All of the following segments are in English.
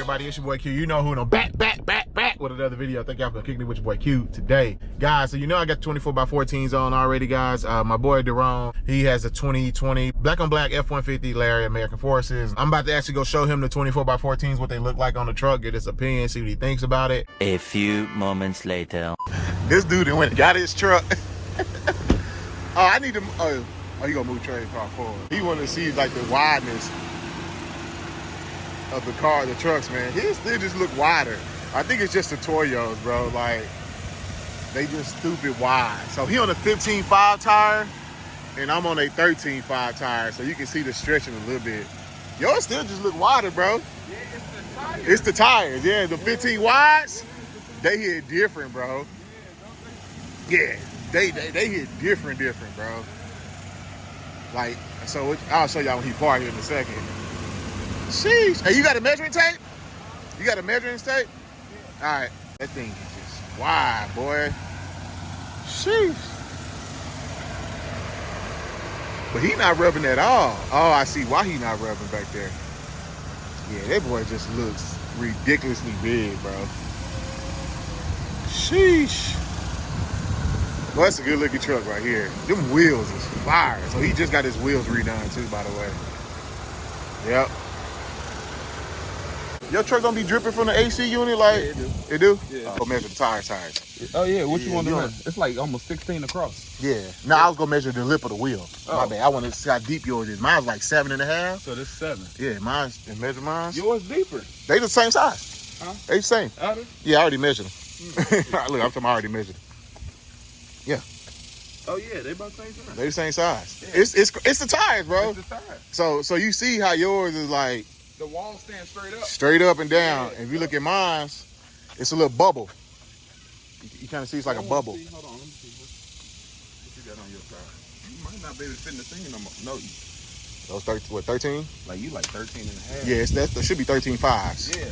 everybody? It's your boy Q. You know who, no, back with another video. Thank y'all for kicking it with your boy Q today. Guys, so you know I got 24x14s on already, guys. My boy Deron, he has a 2020 black on black F-150 Larry American Forces. I'm about to actually go show him the 24x14s, what they look like on the truck, get his opinion, see what he thinks about it. A few moments later. This dude went and got his truck. Oh, I need to, oh, he gonna move trade car forward. He wanted to see like the wideness of the car, the trucks, man. His still just look wider. I think it's just the Toyos, bro. Like, they just stupid wide. So he on a 15.5 tire, and I'm on a 13.5 tire, so you can see the stretching a little bit. Yours still just look wider, bro. Yeah, it's the tires. It's the tires, yeah. The 15 wides, they hit different, bro. Yeah, they hit different, bro. Like, so I'll show y'all when he parked here in a second. Sheesh. Hey, you got a measuring tape? You got a measuring tape? All right. That thing is just wide, boy. Sheesh. But he not rubbing at all. Oh, I see why he not rubbing back there. Yeah, that boy just looks ridiculously big, bro. Sheesh. Well, that's a good looking truck right here. Them wheels is fire. So he just got his wheels redone too, by the way. Yep. Your truck gonna be dripping from the AC unit, like? Yeah, it do. It do? Yeah. Go measure the tires. Oh yeah, what you Yeah, want to you know? want- It's like almost 16 across. Yeah. Now I was gonna measure the lip of the wheel. My Oh. bad. I wanted to see how deep yours is. Mine's like 7.5. So this 7. Yeah, mine's, and measure mine. Yours deeper. They the same size. Huh? They the same. Out of? Yeah, I already measured them. Look, I'm talking, I already measured them. Oh yeah, they about the same size. They the same size. Yeah. It's the tires, bro. It's the tire. So you see how yours is like The wall stands straight up. straight up and down. Yeah. If you look at mine, it's a little bubble. You kind of see it's like a I wanna bubble. see- Hold on, let me see what you got on your car. You might not be able to fit in the thing no more. No, Those 13? like you like 13 and a half. Yeah, that should be 13.5s. Yeah.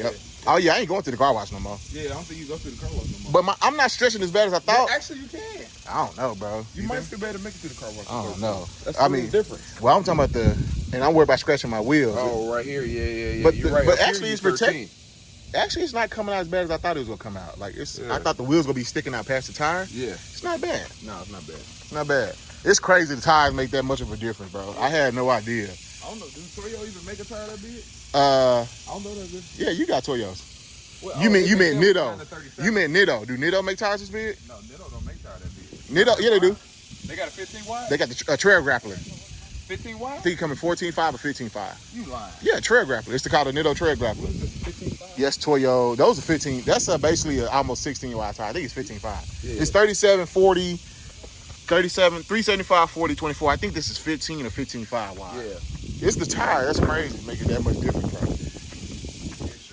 Yep. Oh yeah, I ain't going to the car wash no more. Yeah, I don't think you go through the car wash no more. But I'm not stretching as bad as I Yeah, thought. actually, you can. I don't know, bro. You might still be able to make it through the car wash. I don't know. That's I the mean, difference. Well, I'm talking about and I'm worried about scratching my wheels. Oh, right here, yeah. But You're the- right. but Up here, actually you it's protect- 13. Actually, it's not coming out as bad as I thought it was gonna come out. Like I Yeah. thought the wheels gonna be sticking out past the tire. Yeah. It's not bad. No, it's not bad. It's not bad. It's crazy the tires make that much of a difference, bro. I had no idea. I don't know. Do Toyo even make a tire that big? Uh, I don't know that big. yeah, you got Toyos. Well, You meant they Nitto. have down to 37. You meant Nitto. Do Nitto make tires this big? No, Nitto don't make tire that big. Nitto, yeah, they do. They got a 15 wide? They got the trail grappler. 15 wide? I think it come in 14.5 or 15.5. You lying. Yeah, trail grappler. It's called a Nitto trail grappler. 15 wide? Yes, Toyo. Those are 15. That's basically a almost 16 wide tire. I think it's 15.5. Yeah. It's 37, 40, 37, 375, 40, 24. I think this is 15 or 15.5 wide. Yeah. It's the tire. That's crazy. Making that much difference,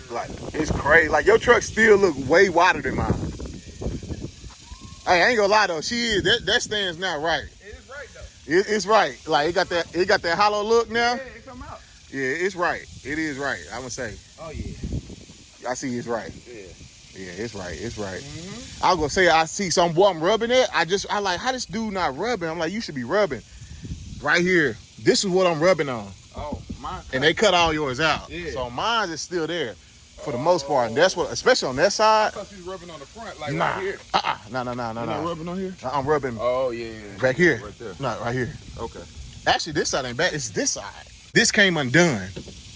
bro. Like, it's crazy. Like, your truck still look way wider than mine. Hey, I ain't gonna lie though. That stands now right. It is right though. It's right. Like, it got that hollow look now. Yeah, it come out. Yeah, it's right. It is right. I would say. Oh yeah. I see it's right. Yeah. Yeah, it's right. It's right. Mm-hmm. I was gonna say I see some boy I'm rubbing it. I like, how this dude not rubbing? I'm like, you should be rubbing. Right here. This is what I'm rubbing on. Oh, mine. And they cut all yours out. Yeah. So mine is still there for the most part. And that's what, especially on that side. I thought you was rubbing on the front, like Nah. right here. No. You not rubbing on here? I'm rubbing Oh yeah. back here. Right there. No, right here. Okay. Actually, this side ain't bad. It's this side. This came undone.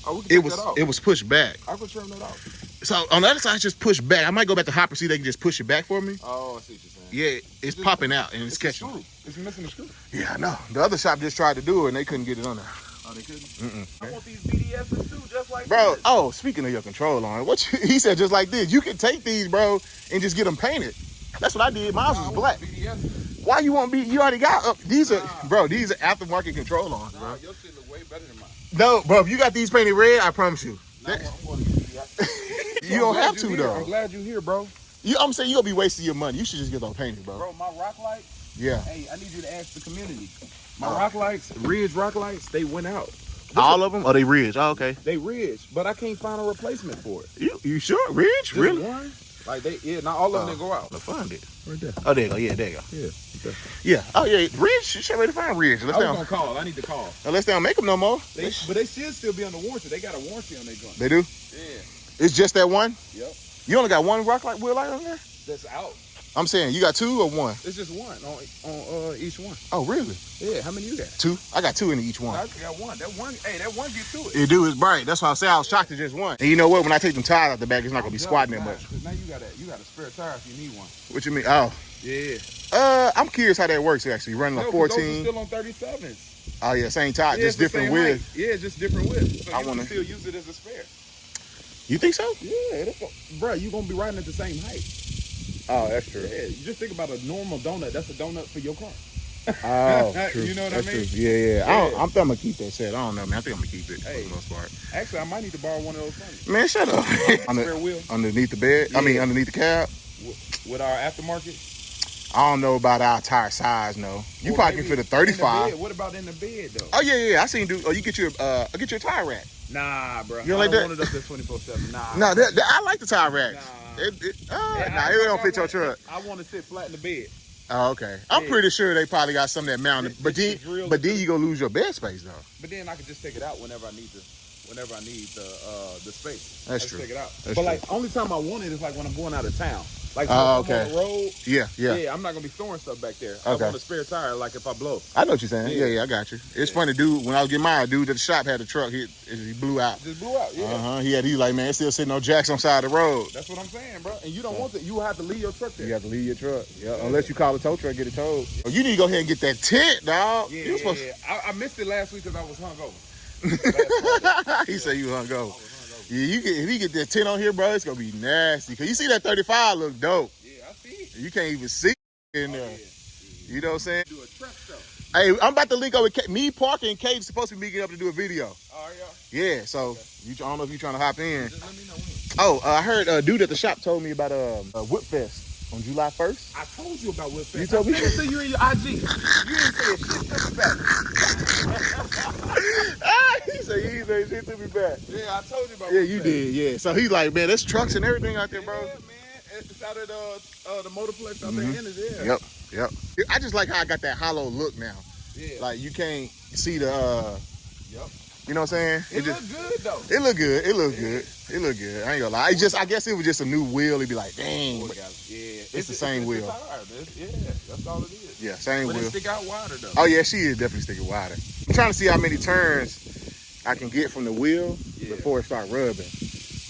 Oh, we can take that off. It was pushed back. I could trim that off. So on the other side, it's just pushed back. I might go back to Hopper, see if they can just push it back for me. Oh, I see what you're saying. Yeah, it's popping out and it's a catching. screw. It's missing the screw. Yeah, I know. The other shop just tried to do it and they couldn't get it on there. Oh, they couldn't? Mm-mm. I want these BDSs too, just like Bro, this. oh, speaking of your control on he said just like this. You can take these, bro, and just get them painted. That's what I did. Mine was black. BDS. Why you want to be? You already got these are, bro. These are aftermarket control on, Nah, bro. your shit look way better than mine. No, bro. If you got these painted red, I promise you. Nah, I'm going to BDS. You don't have to I'm though. glad you're here, bro. I'm saying you gonna be wasting your money. You should just get them painted, bro. Bro, my rock lights. Yeah. Hey, I need you to ask the community. My rock lights, Ridge rock lights, they went out. All of them? Are they Ridge? Oh, okay. They Ridge, but I can't find a replacement for it. You sure? Ridge? Just Really? one? Like not all of them didn't go out. Let's find it. Right there. Oh, there you go. Yeah, there you go. Yeah. Okay. Yeah. Oh, yeah. Ridge. Shit, ready to find Ridge. I was Unless gonna call. I need to call. they don't make them no more. But they should still be under warranty. They got a warranty on their gun. They do? Yeah. It's just that one? Yep. You only got one rock light wheel light on there? That's out. I'm saying, you got two or one? It's just one on each one. Oh, really? Yeah, how many you got? Two? I got two in each one. I got one. That one get to it. It do, it's bright. That's why I say I was shocked at just one. And you know what? When I take them tires out the back, it's not gonna be squatting that much. Cause now you got a spare tire if you need one. What you mean? Oh. Yeah. I'm curious how that works actually. Running like 14. Those are still on 37s. Oh yeah, same tire, Yeah, just different width. Yeah, just different width. So I you wanna- can still use it as a spare. You think so? Yeah, bro, you gonna be riding at the same height. Oh, that's true. Yeah, you just think about a normal donut. That's a donut for your car. Oh, true. You know what That's I mean? True. Yeah. I'm gonna keep that set. I don't know, man. I think I'm gonna keep it Hey. for the most part. Actually, I might need to borrow one of those from Man, shut up. Spare wheel. Underneath the bed. I mean, Yeah. underneath the cab. you with our aftermarket. I don't know about our tire size, no. You Or probably can maybe fit a in the 35. bed. What about in the bed though? Oh yeah. I seen do. Oh, you get your a tire rack. Nah, bro. You don't I like don't that? want it up there 24/7. Nah. No, I like the tire racks. Nah. It Yeah, don't fit your truck. I want to sit flat in the bed. Oh, okay. I'm Yeah. pretty sure they probably got some that mounted, This- but this then is real. you gonna lose your bed space though. But then I can just take it out whenever I need the space. That's Just true. Take it out. That's but true. like only time I want it is like when I'm going out of town. Like Oh, if I'm okay. on the road. Yeah. I'm not gonna be throwing stuff back there. Okay. I want a spare tire, like if I blow. I know what you're saying. Yeah. Yeah, I got you. It's funny, dude. When I was getting mine, dude at the shop had a truck. He blew out. Just blew out. Yeah. He like, man, it's still sitting on jacks on the side of the road. That's what I'm saying, bro. And you don't want that. You have to leave your truck there. You have to leave your truck. Yeah, unless you call a tow truck, get it towed. Oh, you need to go ahead and get that tent, dog. Yeah, You supposed I missed it last week because I was hungover. he said you hung go. Yeah, if you get that tent on here, bro, it's gonna be nasty. Cause you see that 35 look dope. Yeah, I see. You can't even see in there. Yeah. You know what I'm saying? Do a truck stuff. Hey, I'm about to link up with me, Parker, and Kate supposed to be meeting up to do a video. Oh yeah. Yeah, so I don't know if you're trying to hop in. Just let me know when. Oh, I heard a dude at the shop told me about a Whip Fest on July 1st. I told you about Whip Fest. You told me? I sent it to you in your IG. You didn't say a shit to me back. He said he said shit to me back. Yeah, I told you about Yeah, Whip you Fest. did. Yeah. So he's like, man, there's trucks and everything out there, bro. Yeah, man. It's out at the Motorplex out there in it. Yeah. Yep. I just like how I got that hollow look now. Yeah. Like you can't see the Yep. you know what I'm saying? It looked good though. It look good. It look good. It look good. I ain't gonna lie. I guess it was just a new wheel. It'd be like, dang. Yeah. It's the same wheel. Tire, yeah, that's all it is. Yeah, same But it wheel. stick out wider though. Oh yeah, she is definitely sticking wider. I'm trying to see how many turns I can get from the wheel before it start rubbing.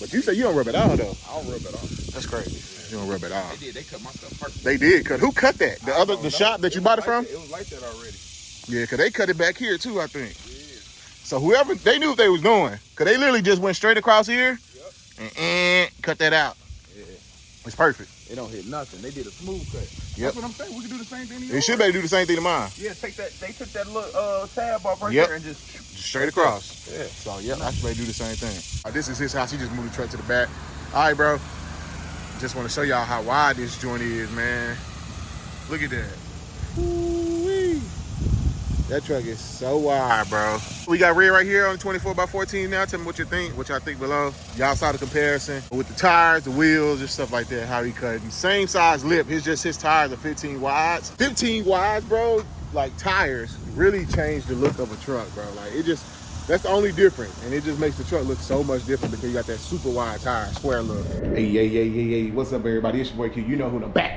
But you say you don't rub it out though. I'll rub it off. That's crazy. You don't rub it out. They cut my stuff perfect. They did cut. Who cut that? The shop that you bought it from? It was like that already. Yeah, cause they cut it back here too, I think. Yeah. So whoever, they knew what they was doing. Cause they literally just went straight across here and cut that out. Yeah. It's perfect. It don't hit nothing. They did a smooth cut. Yep. That's what I'm saying. We can do the same thing to They yours. should be able to do the same thing to mine. Yeah, take that. They took that little tab off right Yep. there and just. Just straight across. Yeah. So yeah, I should be able to do the same thing. This is his house. He just moved the truck to the back. All right, bro. Just want to show y'all how wide this joint is, man. Look at that. Ooh-wee. That truck is so wide, bro. We got red right here on the 24x14 now. Tell me what you think, what y'all think below. Y'all saw the comparison with the tires, the wheels, and stuff like that, how he cut it. Same size lip. It's just his tires are 15 wides. 15 wides, bro, like tires really change the look of a truck, bro. Like it just, that's the only difference. And it just makes the truck look so much different because you got that super wide tire, square look. Hey. What's up, everybody? It's your boy Q. You know who the back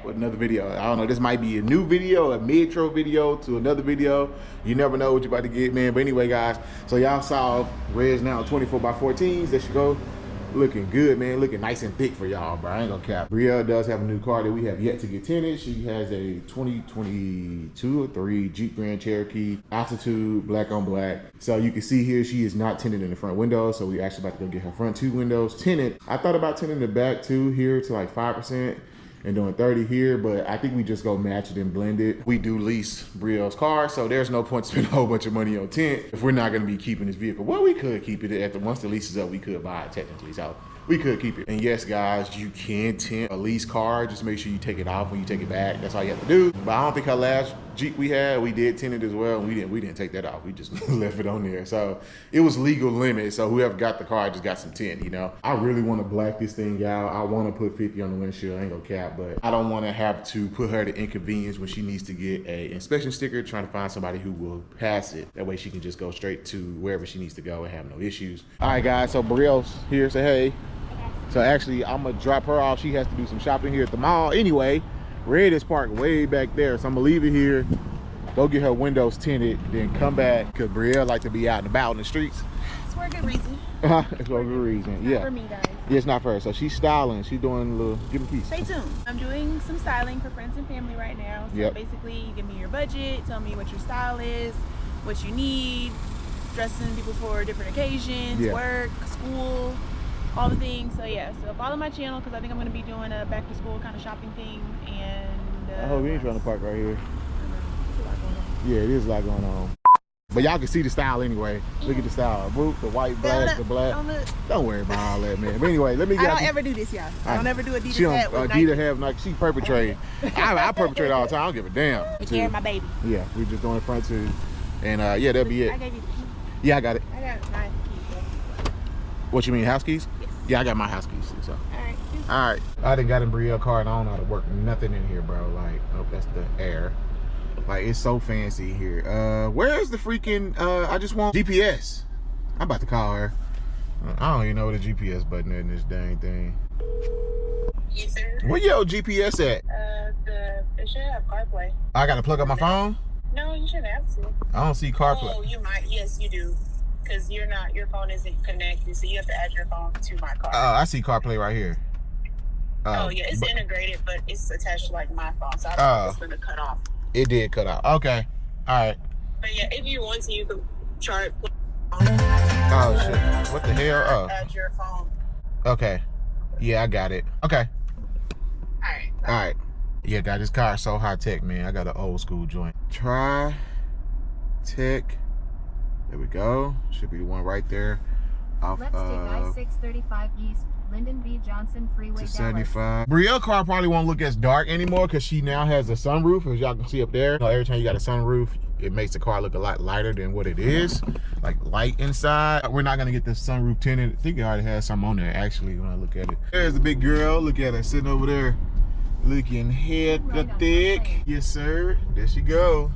with another video. I don't know, this might be a new video, a mid-tro video to another video. You never know what you're about to get, man. But anyway, guys, so y'all saw Red's now 24x14s. There she go. Looking good, man. Looking nice and thick for y'all, bro. I ain't gonna cap. Brielle does have a new car that we have yet to get tinted. She has a 2022 or 3 Jeep Grand Cherokee Altitude, black on black. So you can see here, she is not tinted in the front window. So we actually about to go get her front 2 windows tinted. I thought about tinting the back too here to like 5%. And doing 30 here, but I think we just go match it and blend it. We do lease Brielle's car, so there's no point to spend a whole bunch of money on tint if we're not gonna be keeping this vehicle. Well, we could keep it once the lease is up, we could buy it technically, so we could keep it. And yes, guys, you can tint a lease car. Just make sure you take it off when you take it back. That's all you have to do. But I don't think her last Jeep we had, we did tint it as well. And we didn't take that off. We just left it on there. So it was legal limit. So whoever got the car just got some tint, you know. I really want to black this thing out. I want to put 50 on the windshield. I ain't gonna cap, but I don't want to have to put her to inconvenience when she needs to get a inspection sticker, trying to find somebody who will pass it. That way she can just go straight to wherever she needs to go and have no issues. All right, guys. So Brielle's here. Say hey. So actually, I'm gonna drop her off. She has to do some shopping here at the mall anyway. Red is parked way back there, so I'm gonna leave it here, go get her windows tinted, then come back, because Brielle like to be out and about in the streets. It's for a good reason. It's for a good reason, It's yeah. not for me, guys. Yeah, it's not for her. So she's styling, she's doing a little, give me a piece. Stay tuned. I'm doing some styling for friends and family right now. So Yep. basically, you give me your budget, tell me what your style is, what you need, dressing people for different occasions, Yeah. work, school, all the things. So yeah, so follow my channel because I think I'm going to be doing a back to school kind of shopping thing. And I hope you ain't trying to park right here. there's a lot going on. Yeah, it is a lot going on. But y'all can see the style anyway. Look at the style. The white, black, the black. Don't worry about all that, man. But anyway, let me I get don't ever do this, y'all. I don't ever do Adidas She don't hat with Adidas Nike. have Nike. She perpetrate. I perpetrate all the time. I don't give a damn. Take care of my baby. Yeah, we just doing the front too. And yeah, that'll be I it. gave you the key. Yeah, I got it. I got 9 keys. What you mean, house keys? Yes. Yeah, I got my house keys too, so. Alright. All right. I done got in Brielle car and I don't know how to work nothing in here, bro. Like, oh, that's the air. Like, it's so fancy here. Where's the freaking, I just want GPS. I'm about to call her. I don't even know what a GPS button is in this dang thing. Yes, sir. Where your GPS at? It should have CarPlay. I gotta plug up my phone? No, you shouldn't have to. I don't see CarPlay. Oh, you might. Yes, you do. Because your phone isn't connected, so you have to add your phone to my car. Oh, I see CarPlay right here. Oh, yeah, it's but integrated, but it's attached to like my phone, so I don't know if it's going to cut off. it did cut out. Okay. All right. But yeah, if you want to, you can chart. Oh, shit. What the hell? Oh, Add your phone. okay. Yeah, I got it. Okay. All right. All right. Yeah, guys, this car is so high tech, man. I got an old school joint. Try Tech. There we go. Should be the one right there. Off Let's take I-635 East, Lyndon B. Johnson Freeway, to Dallas. 75. Brielle car probably won't look as dark anymore because she now has a sunroof, as y'all can see up there. You know, every time you got a sunroof, it makes the car look a lot lighter than what it is. Like light inside. We're not gonna get the sunroof tinted. I think it already has some on there actually when I look at it. There's the big girl. Look at her sitting over there. Looking hecka thick. Yes, sir. There she go.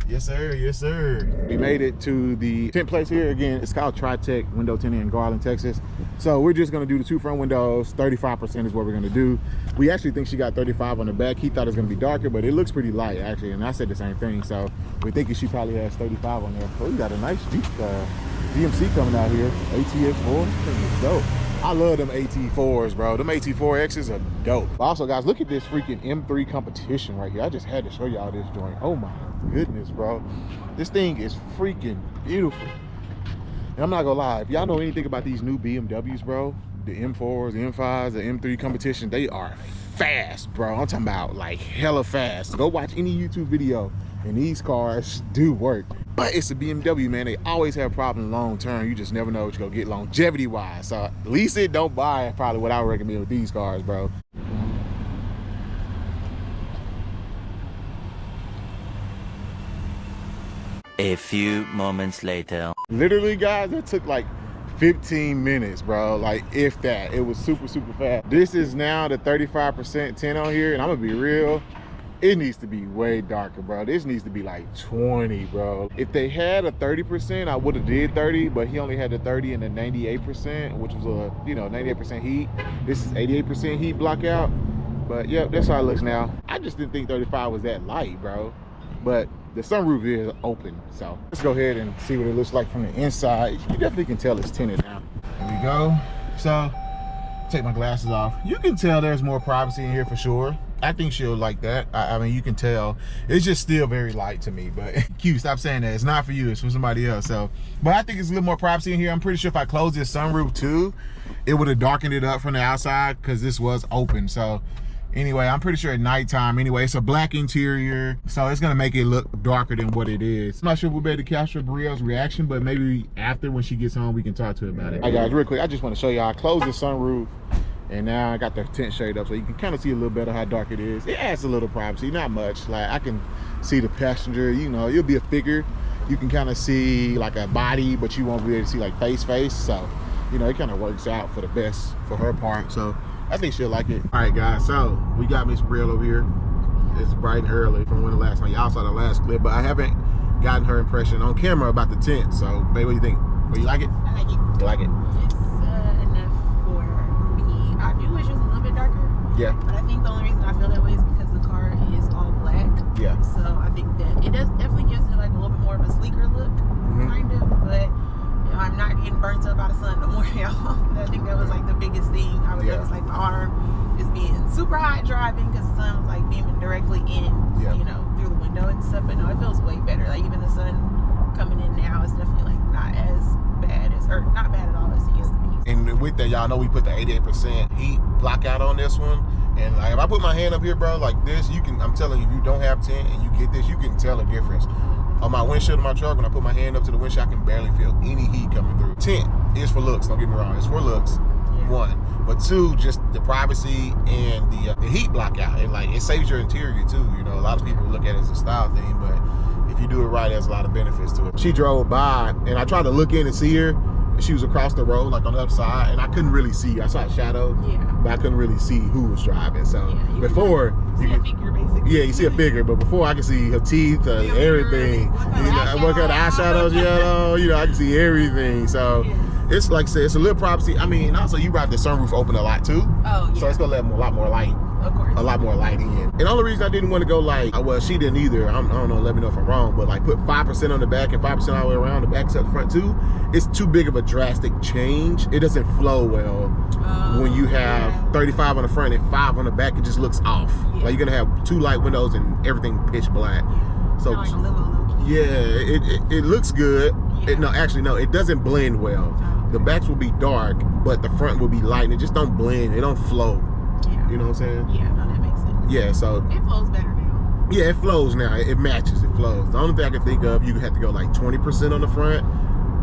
Yes, sir. Yes, sir. We made it to the tint place here. Again, it's called Tri-Tech Window Tinting in Garland, Texas. So we're just going to do the 2 front windows. 35% is what we're going to do. We actually think she got 35 on the back. He thought it was going to be darker, but it looks pretty light, actually. And I said the same thing. So we're thinking she probably has 35 on there. Oh, we got a nice Jeep GMC coming out here. ATX4. It's dope. I love them AT4s, bro. Them AT4Xs are dope. Also, guys, look at this freaking M3 competition right here. I just had to show y'all this joint. Oh my goodness, bro. This thing is freaking beautiful. And I'm not gonna lie, if y'all know anything about these new BMWs, bro, the M4s, the M5s, the M3 competition, they are fast, bro. I'm talking about like hella fast. Go watch any YouTube video and these cars do work. But it's a BMW, man. They always have problems long term. You just never know what you're gonna get longevity wise. So lease it, don't buy it. Probably what I would recommend with these cars, bro. A few moments later. Literally, guys, it took like 15 minutes, bro. Like, if that. It was super, super fast. This is now the 35% tint on here, and I'm gonna be real. It needs to be way darker, bro. This needs to be like 20, bro. If they had a 30%, I would have did 30, but he only had the 30 and the 98%, which was a, you know, 98% heat. This is 88% heat block out. But yeah, that's how it looks now. I just didn't think 35 was that light, bro. But the sunroof is open, so let's go ahead and see what it looks like from the inside. You definitely can tell it's tinted now. There we go. So, take my glasses off. You can tell there's more privacy in here for sure. I think she'll like that. I mean, you can tell. It's just still very light to me, but Q, stop saying that. It's not for you, it's for somebody else. So, but I think it's a little more privacy in here. I'm pretty sure if I closed this sunroof too, it would have darkened it up from the outside because this was open. So anyway, I'm pretty sure at nighttime, anyway, it's a black interior, so it's gonna make it look darker than what it is. I'm not sure if we'll be able to capture Brielle's reaction, but maybe after when she gets home, we can talk to her about it. All right, guys, real quick, I just want to show y'all, I closed the sunroof. And now I got the tent shade up so you can kind of see a little better how dark it is. It adds a little privacy, not much. Like I can see the passenger, you know, it'll be a figure. You can kind of see like a body, but you won't be able to see like face. So, you know, it kind of works out for the best for her part. So I think she'll like it. All right, guys, so we got Miss Brielle over here. It's bright and early from when the last time y'all saw the last clip, but I haven't gotten her impression on camera about the tent. So, babe, what do you think? Well, you like it? I like it. You like it? It's enough for me. I do wish it was a little bit darker. Yeah. But I think the only reason I feel that way is because the car is all black. Yeah. So I think that it definitely gives it like a little bit more of a sleeker look, kind of. But you know, I'm not getting burnt up by the sun no more, y'all. I think that was like the biggest thing. I would notice like the arm is being super hot driving because the sun was like beaming directly in, you know, through the window and stuff. But no, it feels way better. Like even the sun coming in now is definitely like not as bad as, or not bad at all as it used to be. And with that, y'all know we put the 88% heat blockout on this one. And like if I put my hand up here, bro, like this, you can, I'm telling you, if you don't have tent and you get this, you can tell the difference. On my windshield of my truck, when I put my hand up to the windshield, I can barely feel any heat coming through. Tent is for looks, don't get me wrong. It's for looks, one. But two, just the privacy and the heat blockout. And like, it saves your interior too. You know, a lot of people look at it as a style thing, but if you do it right, there's a lot of benefits to it. She drove by and I tried to look in and see her. She was across the road, like on the other side, and I couldn't really see. I saw a shadow, but I couldn't really see who was driving. So before, you see a figure basically. Yeah, you see a figure, but before I can see her teeth, everything. You know, what kind of eyeshadows, yellow. You know, I can see everything. So it's like I said, it's a little privacy. I mean, also you brought the sunroof open a lot too. Oh yeah. So it's gonna let a lot more light. Of course. A lot more light in. And the only reason I didn't want to go like, well, she didn't either. I don't know, let me know if I'm wrong, but like put 5% on the back and 5% all the way around, the back except the front too. It's too big of a drastic change. It doesn't flow well when you have 35 on the front and 5 on the back. It just looks off. Like you're gonna have 2 light windows and everything pitch black. So like a limo look. yeah, it looks good. No, actually no, it doesn't blend well. The backs will be dark, but the front will be light, and it just don't blend. It don't flow. You know what I'm saying? Yeah, no, that makes sense. Yeah, so it flows better now. Yeah, it flows now. It matches. It flows. The only thing I can think of, you have to go like 20% on the front,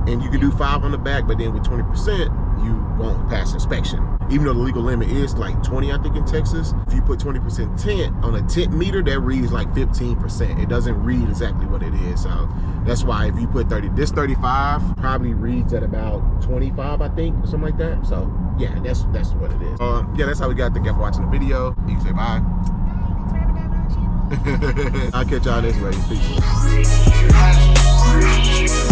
and you can do 5 on the back. But then with 20%, you won't pass inspection. Even though the legal limit is like 20, I think in Texas. If you put 20% tint on a tint meter, that reads like 15%. It doesn't read exactly what it is. So that's why if you put 30, this 35 probably reads at about 25, I think, or something like that. So yeah, that's what it is. Yeah, that's how we got. Thank you for watching the video. You can say bye. I'll catch y'all next way. Peace.